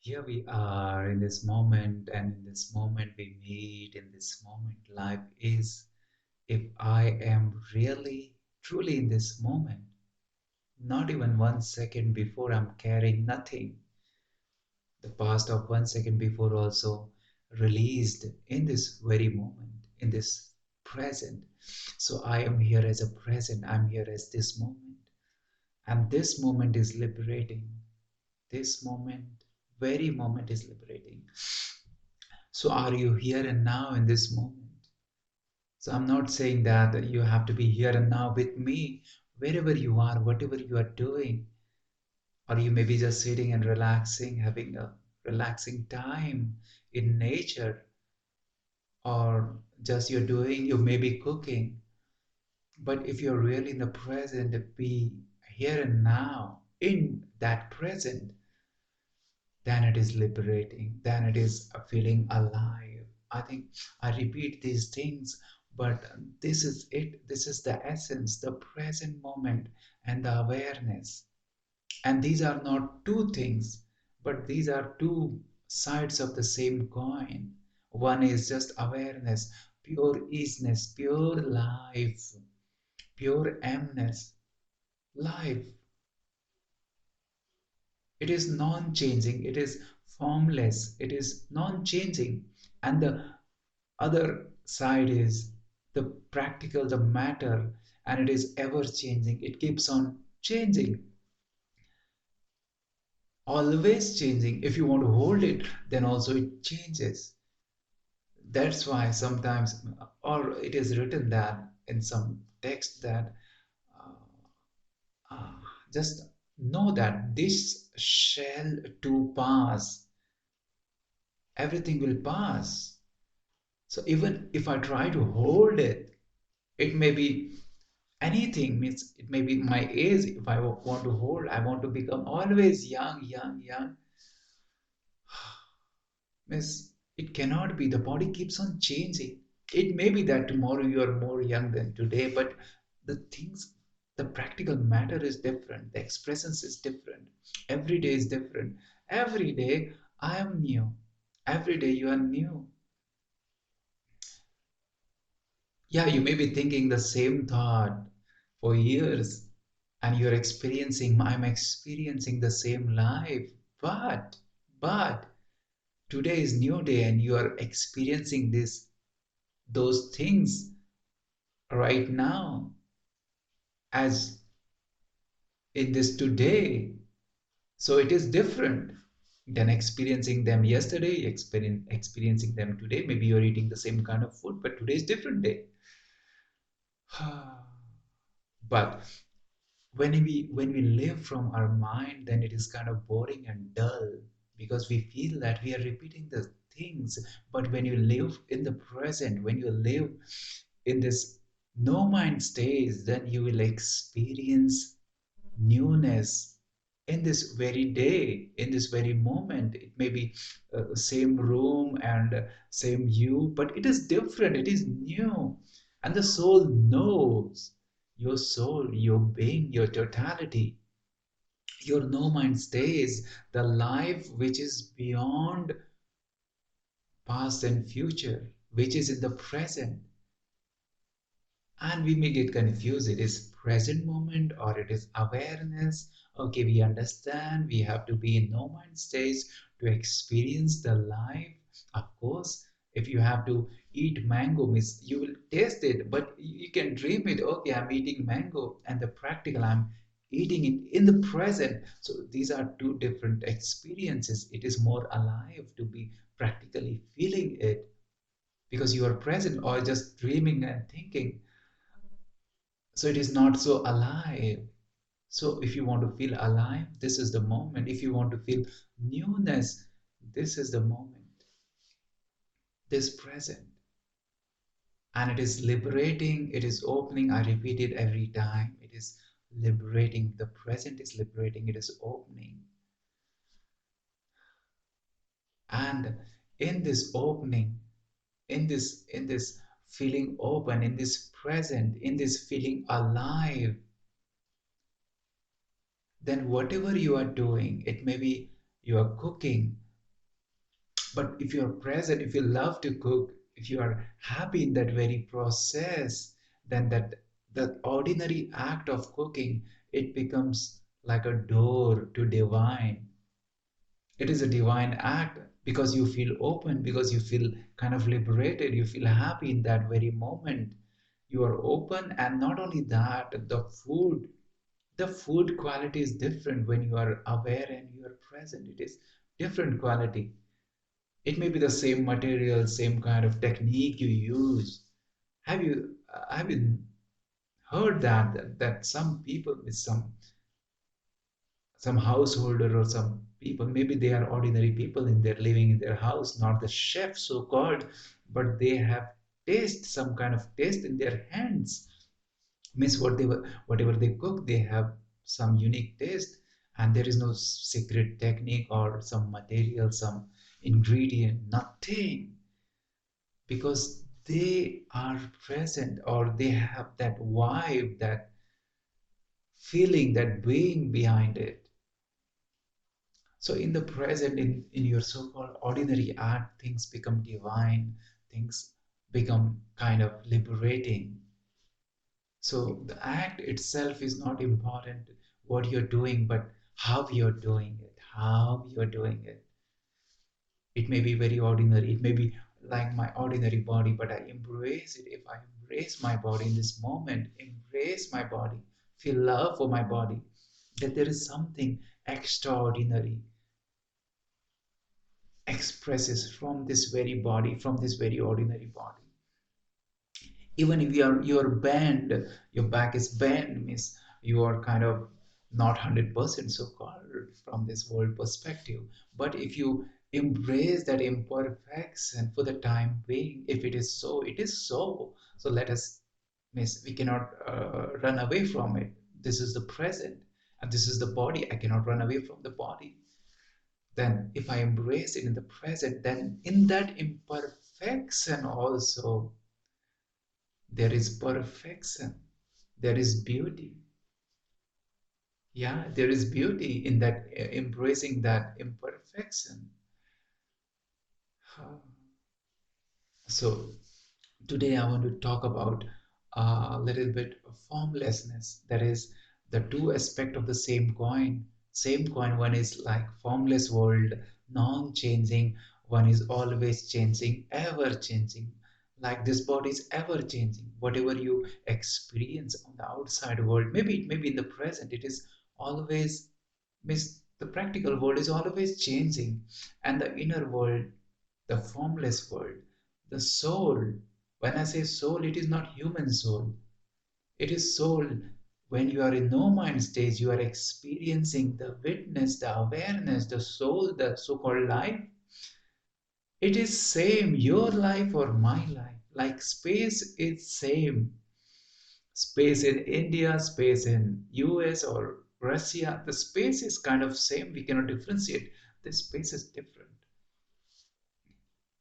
Here we are in this moment, and in this moment we meet, in this moment life is. If I am really, truly in this moment, not even 1 second before I'm carrying nothing, the past of 1 second before also released in this very moment, in this present. So I am here as a present, I'm here as this moment, and this moment is liberating. This moment, very moment is liberating. So are you here and now in this moment? So I'm not saying that you have to be here and now with me, wherever you are, whatever you are doing, or you may be just sitting and relaxing, having a relaxing time in nature, or just you're doing, you may be cooking. But if you're really in the present, be here and now in that present, then it is liberating, then it is a feeling alive. I think I repeat these things, but this is it. This is the essence, the present moment and the awareness. And these are not two things, but these are two sides of the same coin. One is just awareness, pure easiness, pure life, pure emness, life. It is non-changing, it is formless, it is non-changing. And the other side is the practical, the matter, and it is ever changing. It keeps on changing, always changing. If you want to hold it, then also it changes. That's why sometimes, or it is written that in some text that uh, uh, just know that this shall to pass, everything will pass. So even if I try to hold it, it may be anything, means it may be my age. If I want to hold, I want to become always young, young, young. Means it cannot be. The body keeps on changing. It may be that tomorrow you are more young than today, but the things, the practical matter is different. The expressions is different. Every day is different. Every day I am new. Every day you are new. Yeah, you may be thinking the same thought for years, and I'm experiencing the same life. But, but today is new day, and you are experiencing those things right now as in this today. So it is different than experiencing them yesterday, experiencing them today. Maybe you're eating the same kind of food, but today is different day. But when we live from our mind, then it is kind of boring and dull, because we feel that we are repeating the things. But when you live in the present, when you live in this no mind stage, then you will experience newness in this very day, in this very moment. It may be same room and same you, but it is different, it is new. And the soul knows, your soul, your being, your totality, your no mind stays, the life which is beyond past and future, which is in the present. And we may get confused, it is present moment or it is awareness. Okay, we understand we have to be in no mind states to experience the life. Of course, if you have to eat mango, means you will taste it, but you can dream it. Okay, I'm eating mango, and the practical, I'm eating it in the present. So these are two different experiences. It is more alive to be practically feeling it, because you are present, or just dreaming and thinking. So it is not so alive. So if you want to feel alive, this is the moment. If you want to feel newness, this is the moment, this present. And it is liberating, it is opening. I repeat it every time. It is liberating. The present is liberating, it is opening. And in this opening, in this feeling open, in this present, in this feeling alive, then whatever you are doing, it may be you are cooking, But if you're present, if you love to cook, if you are happy in that very process, then that ordinary act of cooking, it becomes like a door to divine. It is a divine act because you feel open, because you feel kind of liberated, you feel happy in that very moment. You are open, and not only that, the food quality is different when you are aware and you are present. It is different quality. It may be the same material, same kind of technique you use. Have you heard that some people with some householder or some people, maybe they are ordinary people in their living in their house, not the chef so called, but they have some kind of taste in their hands. Means whatever they cook, they have some unique taste, and there is no secret technique or some material, some ingredient, nothing, because they are present, or they have that vibe, that feeling, that being behind it. So in the present, in your so-called ordinary act, things become divine, things become kind of liberating. So the act itself is not important, what you're doing, but how you're doing it, how you're doing it. It may be very ordinary, it may be like my ordinary body, but I embrace it. If I embrace my body in this moment, embrace my body, feel love for my body, that there is something extraordinary expresses from this very body, from this very ordinary body. Even if you're bent, your back is bent, means you are kind of not 100% so called from this world perspective. But if you embrace that imperfection for the time being, if it is so, it is so. So let us, means we cannot run away from it. This is the present, and this is the body. I cannot run away from the body. Then if I embrace it in the present, then in that imperfection also there is perfection, there is beauty. Yeah, there is beauty in that, embracing that imperfection. So today I want to talk about a little bit of formlessness. That is the two aspect of the same coin. Same coin. One is like formless world, non-changing. One is always changing, ever changing. Like this body is ever changing. Whatever you experience on the outside world, maybe in the present, it is always, miss, the practical world is always changing, and the inner world, the formless world, the soul. When I say soul, it is not human soul. It is soul. When you are in no mind stage, you are experiencing the witness, the awareness, the soul, the so-called life. It is same, your life or my life. Like space is same. Space in India, space in US or Russia, the space is kind of same. We cannot differentiate. The space is different.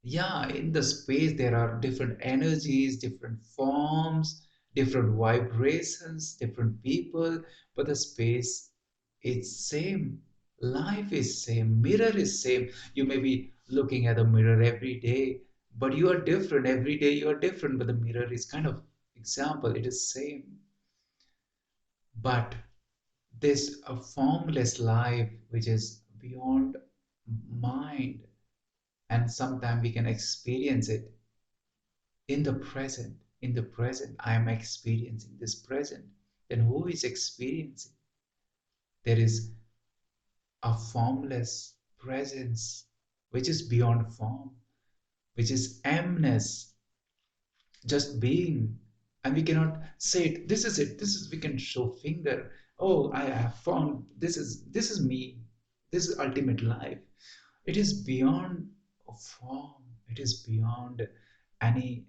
Yeah, in the space there are different energies, different forms, different vibrations, different people, but the space is same. Life is same, mirror is same. You may be looking at the mirror every day, but you are different. Every day you are different, but the mirror is kind of example, it is same. But this a formless life which is beyond mind, and sometimes we can experience it in the present. In the present I am experiencing this present. Then who is experiencing? There is a formless presence which is beyond form, which is emness, just being. And we cannot say it, this is it, this is, we can show finger, oh I have found, this is me, this is ultimate life. It is beyond form, it is beyond any,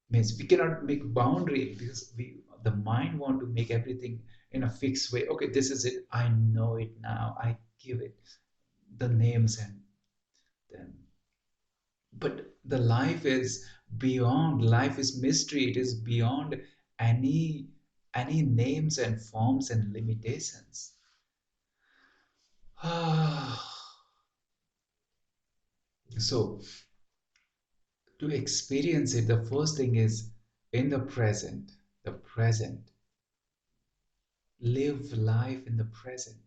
means we cannot make boundary, because we, the mind want to make everything in a fixed way. Okay, this is it, I know it now, I give it the names, and then, but the life is beyond, life is mystery, it is beyond any names and forms and limitations. So to experience it, the first thing is in the present. The present. Live life in the present.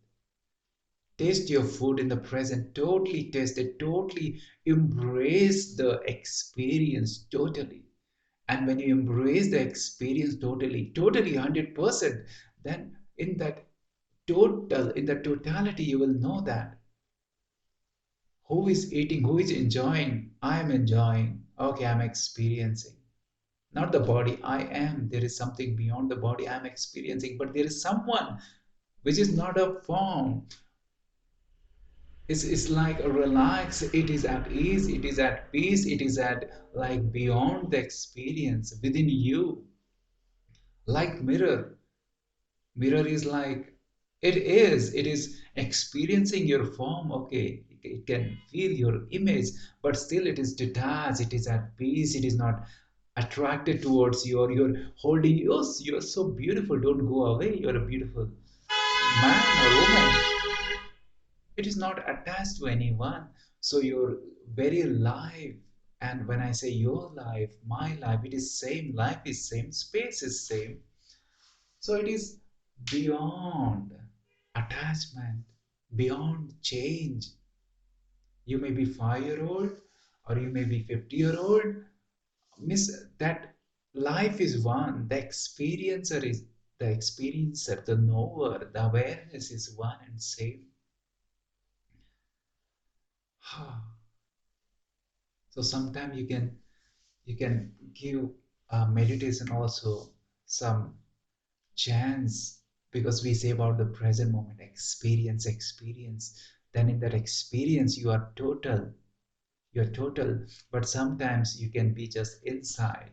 Taste your food in the present. Totally taste it. Totally embrace the experience totally. And when you embrace the experience totally, totally 100%, then in the totality, you will know that who is eating, who is enjoying. I am enjoying. Okay, I'm experiencing. Not the body, I am. There is something beyond the body I'm experiencing, but there is someone which is not a form. It's like a relax, it is at ease, it is at peace, it is at like beyond the experience within you. Like mirror is like it is experiencing your form. Okay, it can feel your image, but still it is detached, it is at peace, it is not attracted towards you, or you're holding you're so beautiful, don't go away, you're a beautiful man or woman. It is not attached to anyone. So your very life, and when I say your life, my life, it is same, life is same, space is same. So it is beyond attachment, beyond change. You may be 5 year old, or you may be 50 year old. Miss that life is one. The experiencer, the knower, the awareness is one and same. So sometimes you can give meditation also some chance, because we say about the present moment, experience. Then in that experience you're total. But sometimes you can be just inside,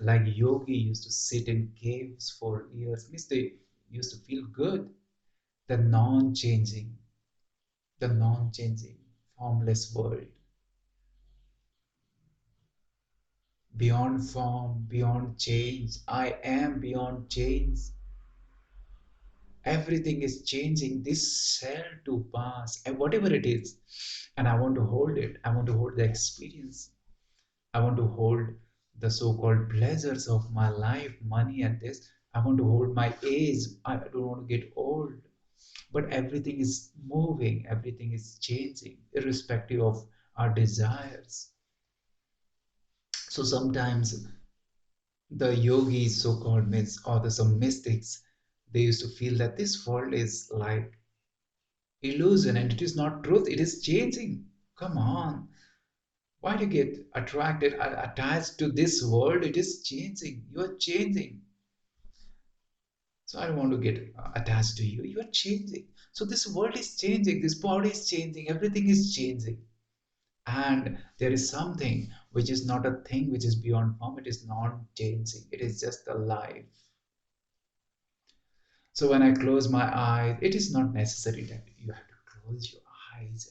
like yogi used to sit in caves for years, means they used to feel good. The non-changing, the non-changing formless world, beyond form, beyond change. I am beyond change. Everything is changing. This cell to pass, and whatever it is, and I want to hold it. I want to hold the experience. I want to hold the so-called pleasures of my life, money, and this. I want to hold my age. I don't want to get old. But everything is moving. Everything is changing, irrespective of our desires. So sometimes the yogis, so-called myths, or the some mystics, they used to feel that this world is like illusion and it is not truth, it is changing. Come on, why do you get attracted, attached to this world? It is changing, you are changing. So I don't want to get attached to you, you are changing. So this world is changing, this body is changing, everything is changing. And there is something which is not a thing, which is beyond form, it is not changing, it is just a life. So when I close my eyes, it is not necessary that you have to close your eyes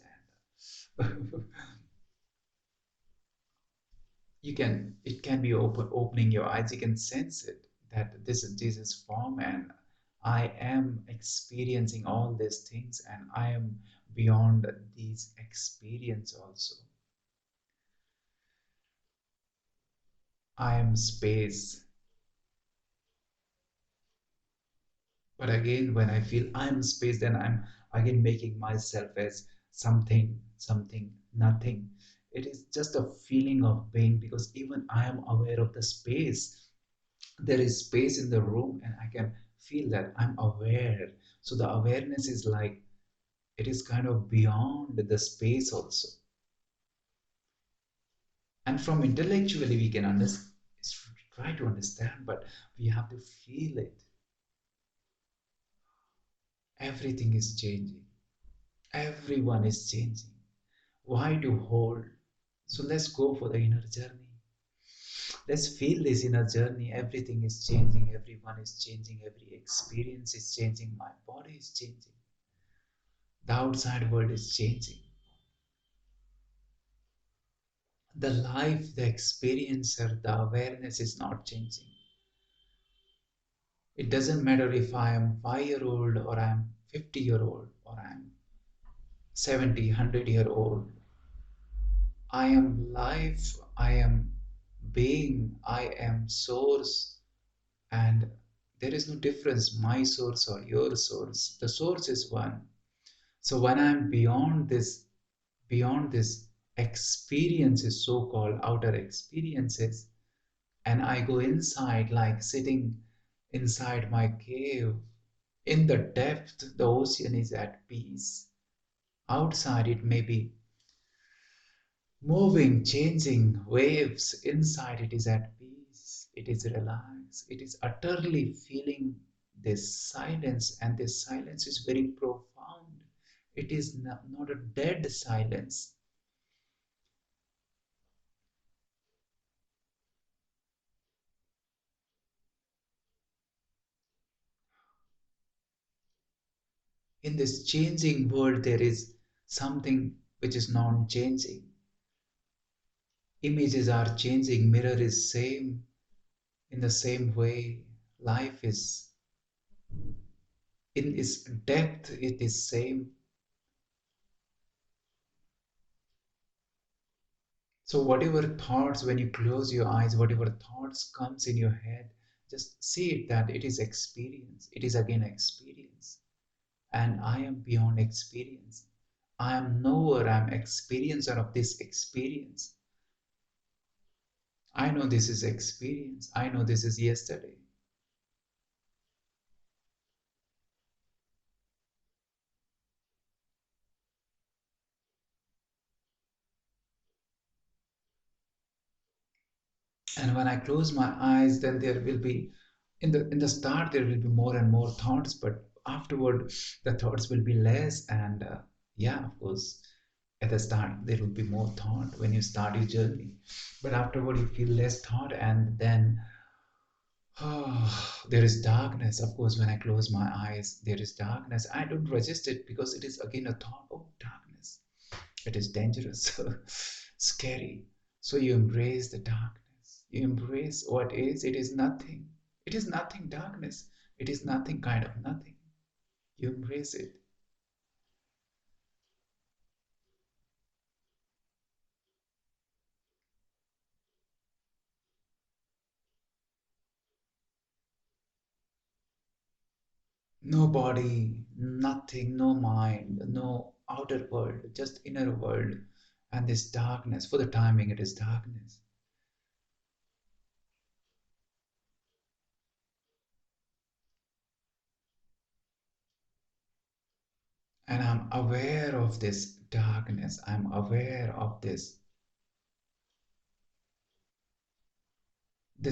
and it can be opening your eyes. You can sense it, that this is Jesus form, and I am experiencing all these things, and I am beyond these experience also. I am space. But again, when I feel I'm space, then I'm again making myself as something, nothing. It is just a feeling of being, because even I am aware of the space. There is space in the room, and I can feel that I'm aware. So the awareness is like, it is kind of beyond the space also. And from intellectually, we can understand, try to understand, but we have to feel it. Everything is changing. Everyone is changing. Why to hold? So let's go for the inner journey. Let's feel this inner journey. Everything is changing. Everyone is changing. Every experience is changing. My body is changing. The outside world is changing. The life, the experiencer, the awareness is not changing. It doesn't matter if I am 5 year old, or I am 50 year old, or I am 70, 100 year old. I am life, I am being, I am source, and there is no difference, my source or your source. The source is one. So when I'm beyond this experiences, so-called outer experiences, and I go inside, like sitting inside my cave, in the depth, the ocean is at peace. Outside, it may be moving, changing waves. Inside, it is at peace. It is relaxed. It is utterly feeling this silence, and this silence is very profound. It is not a dead silence. In this changing world, there is something which is non-changing. Images are changing, mirror is same. In the same way, life is in its depth, it is same. So whatever thoughts, when you close your eyes, whatever thoughts comes in your head, just see it that it is experience. It is again experience. And I am beyond experience. I am knower, I am experiencer of this experience. I know this is experience. I know this is yesterday. And when I close my eyes, then there will be, in the start there will be more and more thoughts, but afterward the thoughts will be less. And yeah, of course, at the start there will be more thought when you start your journey, but afterward you feel less thought. And then there is darkness. Of course, when I close my eyes, there is darkness. I don't resist it because it is again a thought. Oh, darkness, it is dangerous, scary. So you embrace the darkness. You embrace what is. It is nothing. It is nothing, darkness. It is nothing, kind of nothing. You embrace it. No body, nothing, no mind, no outer world, just inner world. And this darkness, for the timing, it is darkness. And I'm aware of this darkness. I'm aware of this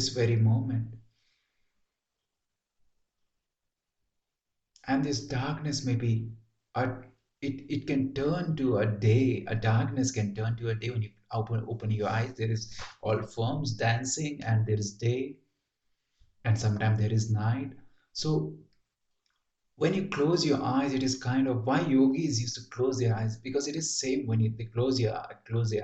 very moment. And this darkness may be a, it can turn to a day. A darkness can turn to a day when you open your eyes. There is all forms dancing, and there is day, and sometimes there is night. So when you close your eyes, it is kind of why yogis used to close their eyes, because it is same when they close their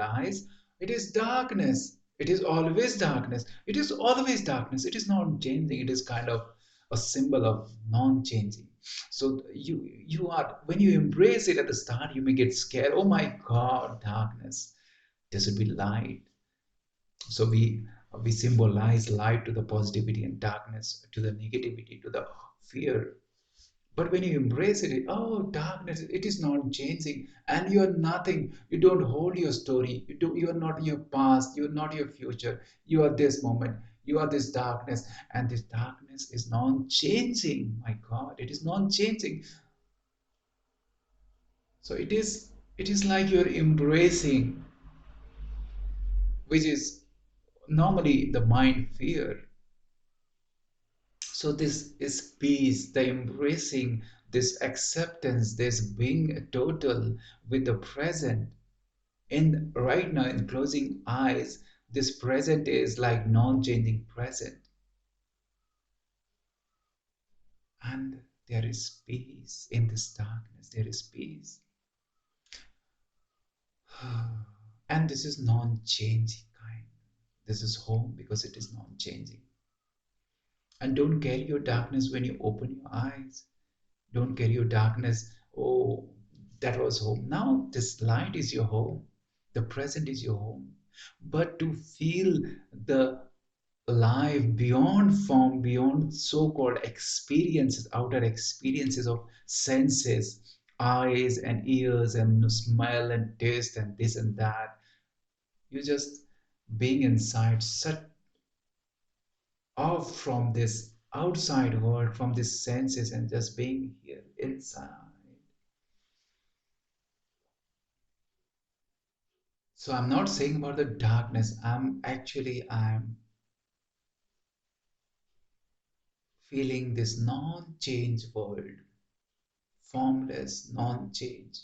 eyes. It is darkness. It is always darkness. It is always darkness. It is not changing. It is kind of a symbol of non-changing. So you are, when you embrace it at the start, you may get scared. Oh my God, darkness. There should be light. So we symbolize light to the positivity, and darkness to the negativity, to the fear. But when you embrace it, oh, darkness, it is not changing, and you are nothing. You don't hold your story. You are not your past. You are not your future. You are this moment. You are this darkness, and this darkness is non-changing. My God, it is non-changing. So it is like you're embracing, which is normally the mind fear. So this is peace, the embracing, this acceptance, this being total with the present. In right now, in closing eyes, this present is like non-changing present, and there is peace in this darkness. There is peace, and this is non-changing kind. This is home because it is non-changing. And don't carry your darkness when you open your eyes. Don't carry your darkness. Oh, that was home. Now this light is your home. The present is your home. But to feel the life beyond form, beyond so-called experiences, outer experiences of senses, eyes and ears and smell and taste and this and that, you just being inside, shut off from this outside world, from these senses, and just being here inside. So I'm not saying about the darkness. I'm feeling this non-change world, formless, non-change.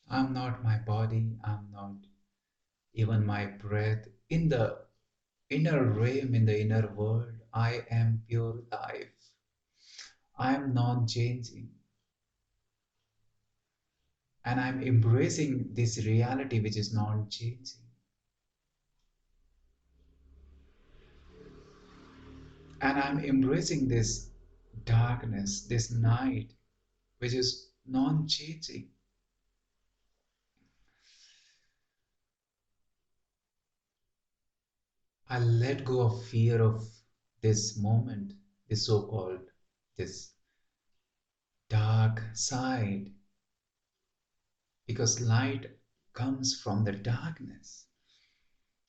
I'm not my body. I'm not even my breath. In the inner realm, in the inner world, I am pure life. I am non-changing, and I'm embracing this reality which is non-changing. And I'm embracing this darkness, this night, which is non changing. I let go of fear of this moment, this so called, this dark side, because light comes from the darkness.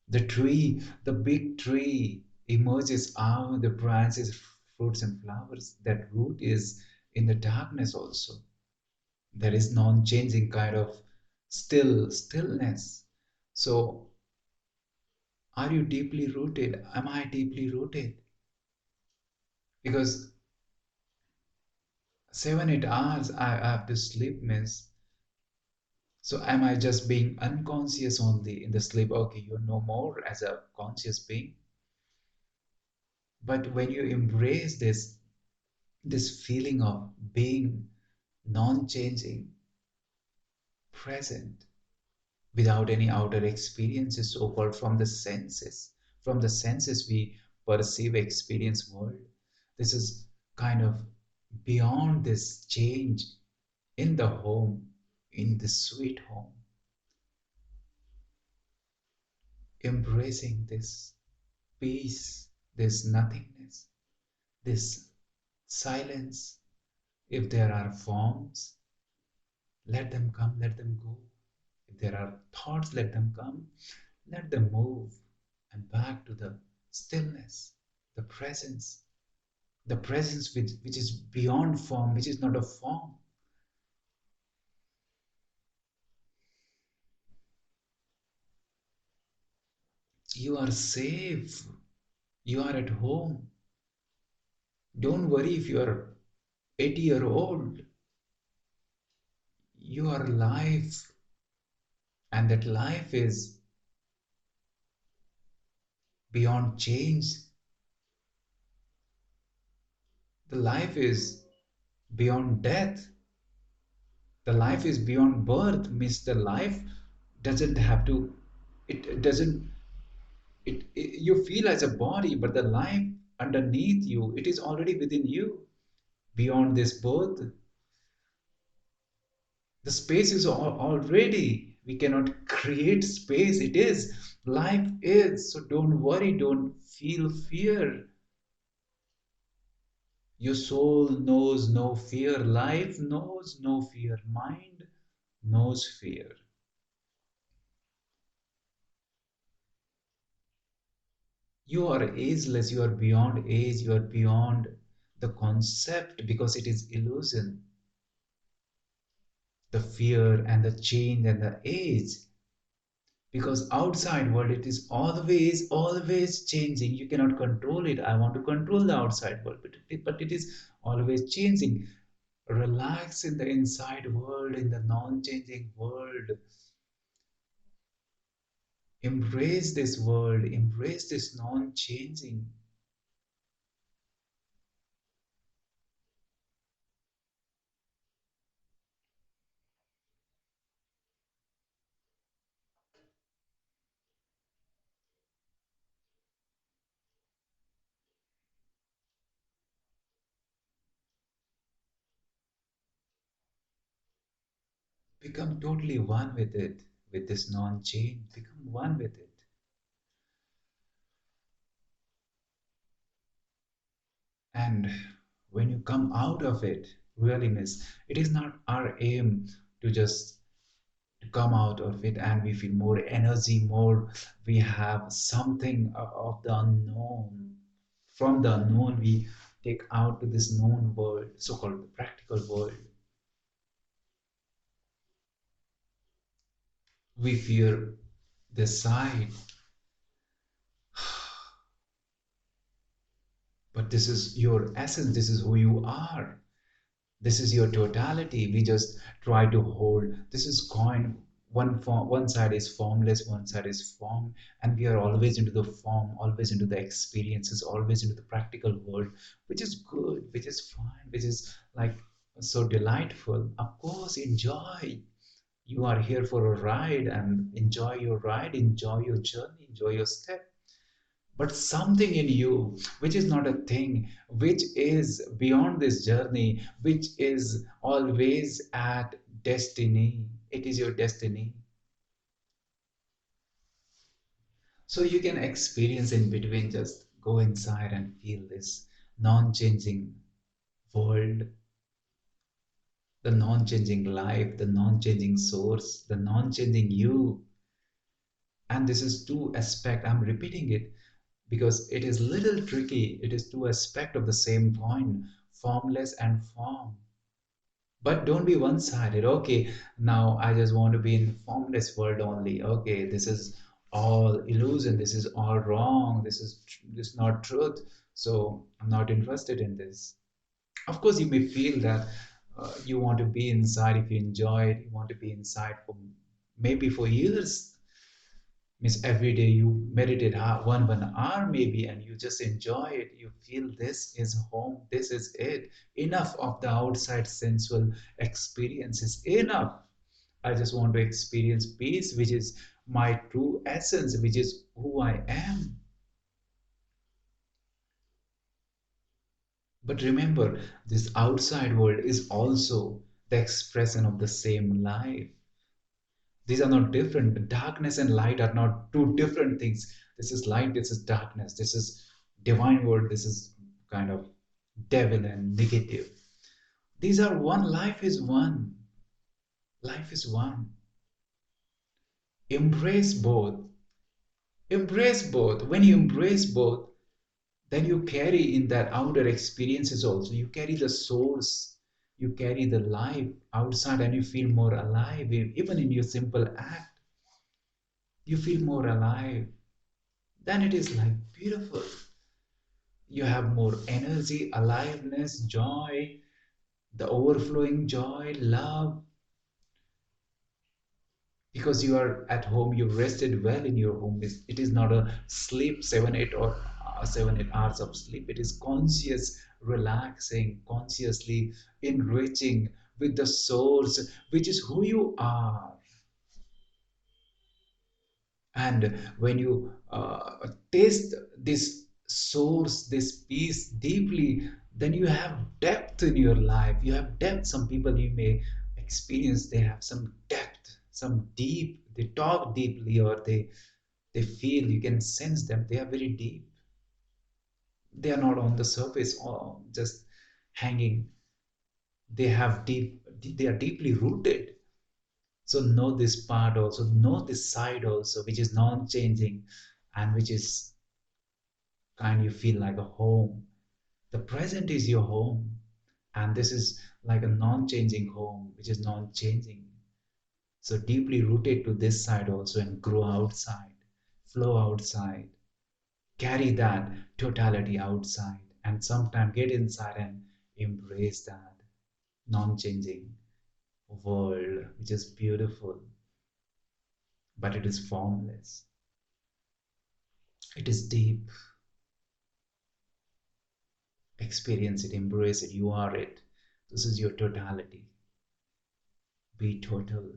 The tree, the big tree, emerges out of the branches, fruits, and flowers. That root is in the darkness also. There is non-changing kind of stillness. So are you deeply rooted? Am I deeply rooted? Because 7 8 hours I have to sleep means, so am I just being unconscious only in the sleep? Okay, you're no more as a conscious being. But when you embrace this feeling of being non-changing, present, without any outer experiences so called from the senses we perceive experience world, this is kind of beyond this change in the home, in the sweet home, embracing this peace, this nothingness, this silence. If there are forms, let them come, let them go. If there are thoughts, let them come, let them move, and back to the stillness, the presence, the presence which is beyond form, which is not a form. You are safe. You are at home. Don't worry if you are 80-year old. You are alive, and that life is beyond change. The life is beyond death. The life is beyond birth. Means the life doesn't have to. It doesn't you feel as a body, but the life underneath you, it is already within you, beyond this birth. The space is already, we cannot create space, it is, life is. So don't worry, don't feel fear. Your soul knows no fear, life knows no fear, mind knows fear. You are ageless, you are beyond age, you are beyond the concept, because it is illusion. The fear and the change and the age, because outside world it is always changing. You cannot control it. I want to control the outside world, but it is always changing. Relax in the inside world, in the non-changing world. Embrace this world, embrace this non-changing. Become totally one with it, with this non-change. Become one with it. And when you come out of it, really miss, it is not our aim to just to come out of it and we feel more energy, more we have something of the unknown. From the unknown, we take out to this known world, so-called the practical world. We fear the side, but this is your essence, this is who you are. This is your totality. We just try to hold. This is coin. One form, one side is formless, one side is form, and we are always into the form, always into the experiences, always into the practical world, which is good, which is fine, which is like so delightful. Of course, enjoy. You are here for a ride, and enjoy your ride, enjoy your journey, enjoy your step, but something in you which is not a thing, which is beyond this journey, which is always at destiny. It is your destiny. So you can experience in between, just go inside and feel this non-changing world, the non-changing life, the non-changing source, the non-changing you. And this is two aspect, I'm repeating it because it is little tricky. It is two aspect of the same coin, formless and form. But don't be one-sided. Okay, now I just want to be in formless world only. Okay, this is all illusion. This is all wrong. This is not truth. So I'm not interested in this. Of course, you may feel that you want to be inside if you enjoy it. You want to be inside for maybe for years. Means every day you meditate 1 hour maybe, and you just enjoy it. You feel this is home, this is it. Enough of the outside sensual experiences, enough. I just want to experience peace, which is my true essence, which is who I am. But remember, this outside world is also the expression of the same life. These are not different. Darkness and light are not two different things. This is light, this is darkness, this is divine world, this is kind of devil and negative. These are one. Life is one. Life is one. Embrace both. Embrace both. When you embrace both, then you carry in that outer experiences also. You carry the source, you carry the life outside, and you feel more alive. Even in your simple act, you feel more alive. Then it is like beautiful. You have more energy, aliveness, joy, the overflowing joy, love, because you are at home, you rested well in your home. It is not a sleep 7 8 hours of sleep. It is conscious, relaxing, consciously enriching with the source, which is who you are. And when you taste this source, this peace deeply, then you have depth in your life. You have depth. Some people you may experience, they have some depth, some deep, they talk deeply, or they feel, you can sense them. They are very deep. They are not on the surface or just hanging. They have deep, they are deeply rooted. So know this part also, know this side also, which is non-changing and which is kind, you feel like a home. The present is your home, and this is like a non-changing home, which is non-changing. So deeply rooted to this side also, and grow outside, flow outside, carry that totality outside, and sometime get inside and embrace that non-changing world, which is beautiful, but it is formless. It is deep. Experience it, embrace it. You are it. This is your totality. Be total.